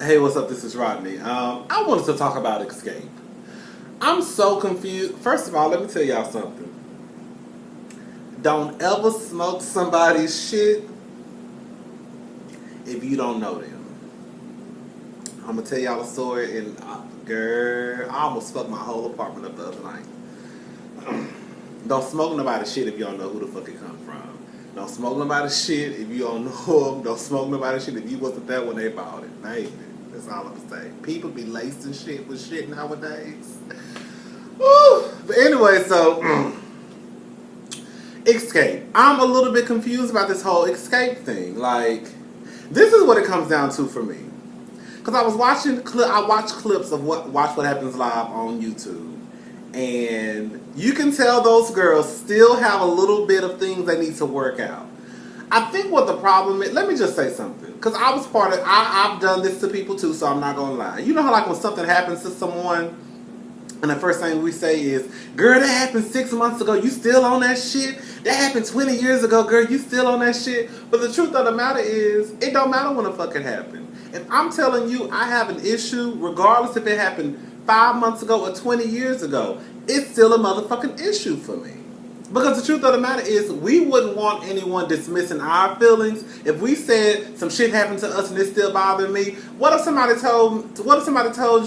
Hey, what's up? This is Rodney. I wanted to talk about Xscape. I'm so confused. First of all, let me tell y'all something. Don't ever smoke somebody's shit if you don't know them. I'm gonna tell y'all a story, and girl, I almost fucked my whole apartment up the other night. Don't smoke nobody's shit if you don't know who the fuck it come from. Don't smoke nobody's shit if you don't know them. Don't smoke nobody's shit if you wasn't there when they bought it. Baby, that's all I'm gonna say. People be lacing shit with shit nowadays. Woo. But anyway, so Xscape. I'm a little bit confused about this whole Xscape thing. Like, this is what it comes down to for me. Because I was watching, I watched clips of Watch What Happens Live on YouTube. And you can tell those girls still have a little bit of things they need to work out. I think what the problem is, let me just say something. Because I was part of, I've done this to people too, so I'm not going to lie. You know how like when something happens to someone, and the first thing we say is, girl, that happened 6 months ago, you still on that shit? That happened 20 years ago, girl, you still on that shit? But the truth of the matter is, it don't matter when the fuck it happened. If I'm telling you I have an issue, regardless if it happened 5 months ago or 20 years ago, it's still a motherfucking issue for me. Because the truth of the matter is, we wouldn't want anyone dismissing our feelings. If we said some shit happened to us and it still bothering me, what if somebody told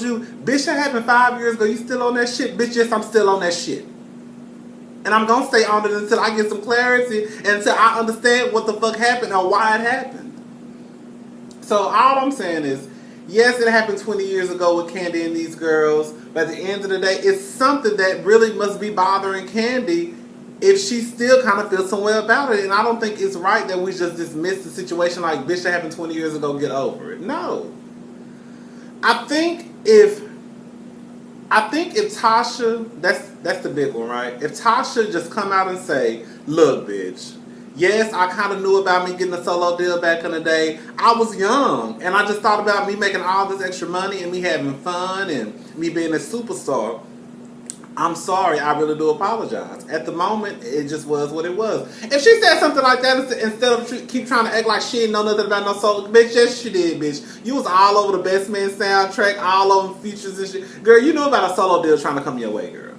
you, bitch, that happened 5 years ago, you still on that shit? Bitch, yes, I'm still on that shit. And I'm gonna stay on it until I get some clarity and until I understand what the fuck happened or why it happened. So all I'm saying is, yes, it happened 20 years ago with Candy and these girls, but at the end of the day, it's something that really must be bothering Candy if she still kind of feels some way about it. And I don't think it's right that we just dismiss the situation like, bitch, that happened 20 years ago, get over it. No. I think if Tasha, that's the big one, right? If Tasha just come out and say, look, bitch, yes, I kind of knew about me getting a solo deal back in the day. I was young, and I just thought about me making all this extra money and me having fun and me being a superstar. I'm sorry, I really do apologize. At the moment, it just was what it was. If she said something like that, instead of keep trying to act like she didn't know nothing about no solo, bitch, yes, she did, bitch. You was all over the Best Man soundtrack, all over features and shit. Girl, you knew about a solo deal trying to come your way, girl.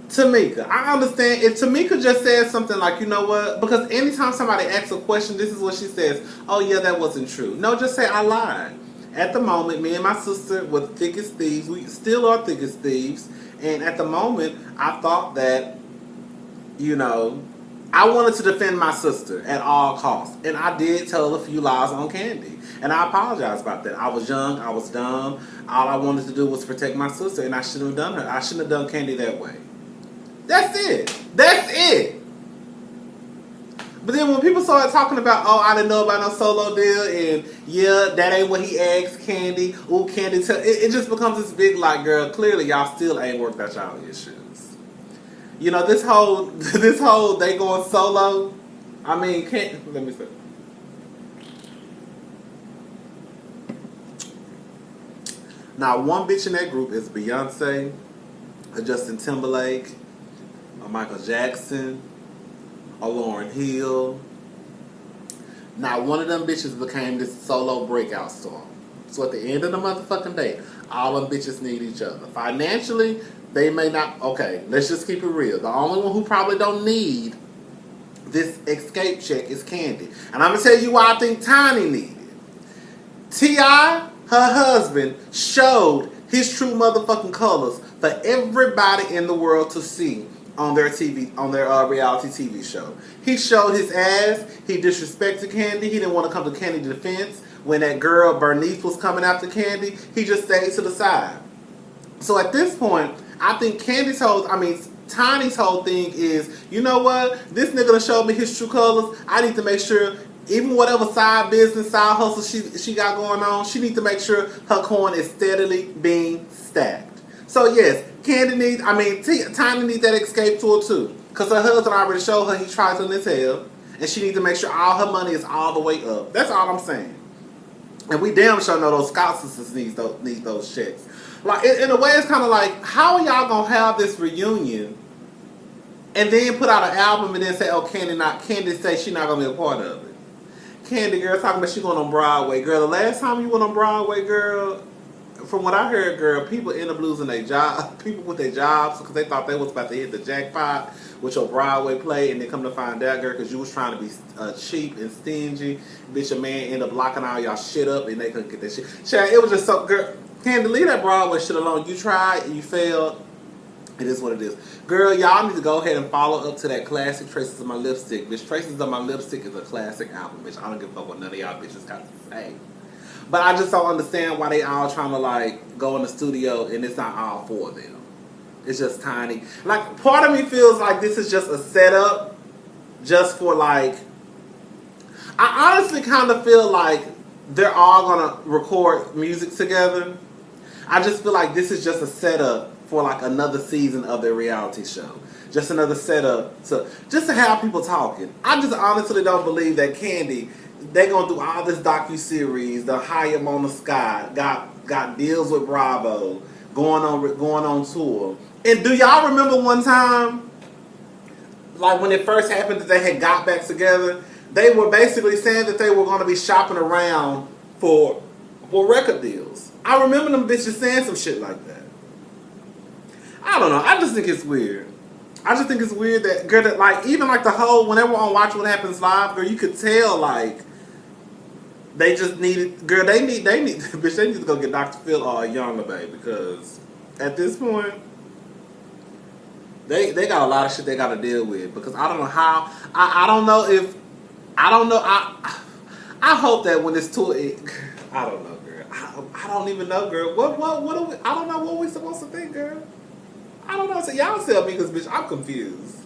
Tamika, I understand if Tamika just said something like, you know what, because anytime somebody asks a question, this is what she says, oh yeah, that wasn't true. No, just say I lied. At the moment, me and my sister were thick as thieves. We still are thick as thieves. And at the moment, I thought that, you know, I wanted to defend my sister at all costs. And I did tell a few lies on Candy. And I apologize about that. I was young. I was dumb. All I wanted to do was protect my sister. And I shouldn't have done her. I shouldn't have done Candy that way. That's it. That's it. But then when people started talking about, oh, I didn't know about no solo deal, and yeah, that ain't what he asked Candy. Ooh, Candy, it just becomes this big, like, girl, clearly y'all still ain't worked out y'all issues. You know, this whole they going solo, I mean, let me see. Now, one bitch in that group is Beyonce, a Justin Timberlake, a Michael Jackson, or Lauryn Hill. Now, one of them bitches became this solo breakout star. So at the end of the motherfucking day, all them bitches need each other. Financially, they may not. Okay, let's just keep it real. The only one who probably don't need this Xscape check is Candy. And I'm going to tell you why I think Tiny needed it. T.I., her husband, showed his true motherfucking colors for everybody in the world to see on their TV, on their reality TV show. He showed his ass. He disrespected Candy. He didn't want to come to Candy's defense when that girl Bernice was coming after Candy. He just stayed to the side. So at this point, I think Tiny's whole thing is, you know what? This nigga done showed me his true colors. I need to make sure, even whatever side business, side hustle she got going on, she needs to make sure her coin is steadily being stacked. So yes, Tiny needs that Xscape tool too. Because her husband already showed her he tries in his hell. And she needs to make sure all her money is all the way up. That's all I'm saying. And we damn sure know those Scout sisters need those checks. Like, in a way, it's kind of like, how are y'all going to have this reunion and then put out an album and then say, oh, Candy say she's not going to be a part of it? Candy girl talking about she going on Broadway. Girl, the last time you went on Broadway, girl, from what I heard, girl, people end up losing their job. People with their jobs because they thought they was about to hit the jackpot with your Broadway play, and then come to find out, girl, because you was trying to be cheap and stingy. Bitch, your man ended up locking all y'all shit up, and they couldn't get that shit. Chad, it was just so, girl, Candy, leave that Broadway shit alone. You tried and you failed. It is what it is. Girl, y'all need to go ahead and follow up to that classic Traces of My Lipstick. Bitch, Traces of My Lipstick is a classic album, bitch. I don't give a fuck what none of y'all bitches got to say. But I just don't understand why they all trying to, like, go in the studio and it's not all for them. It's just tiny. Like, part of me feels like this is just a setup just for, like... I honestly kind of feel like they're all going to record music together. I just feel like this is just a setup for like another season of their reality show. Just another setup to have people talking. I just honestly don't believe that Candy, they gonna do all this docu-series, the hire Mona Scott, got deals with Bravo, going on tour. And do y'all remember one time, like when it first happened that they had got back together, they were basically saying that they were gonna be shopping around for record deals. I remember them bitches saying some shit like that. I don't know. I just think it's weird. I just think it's weird that, girl, that, like, even like the whole, whenever on Watch What Happens Live, girl, you could tell, like, they just needed, girl, they need, bitch, they need to go get Dr. Phil or Younger, babe, because at this point, they got a lot of shit they got to deal with, because I don't know how, I don't know if, I don't know, I hope that when this tour, I don't know, girl, I don't even know, girl, what are we, I don't know what we supposed to think, girl. I don't know. So y'all tell me because, bitch, I'm confused.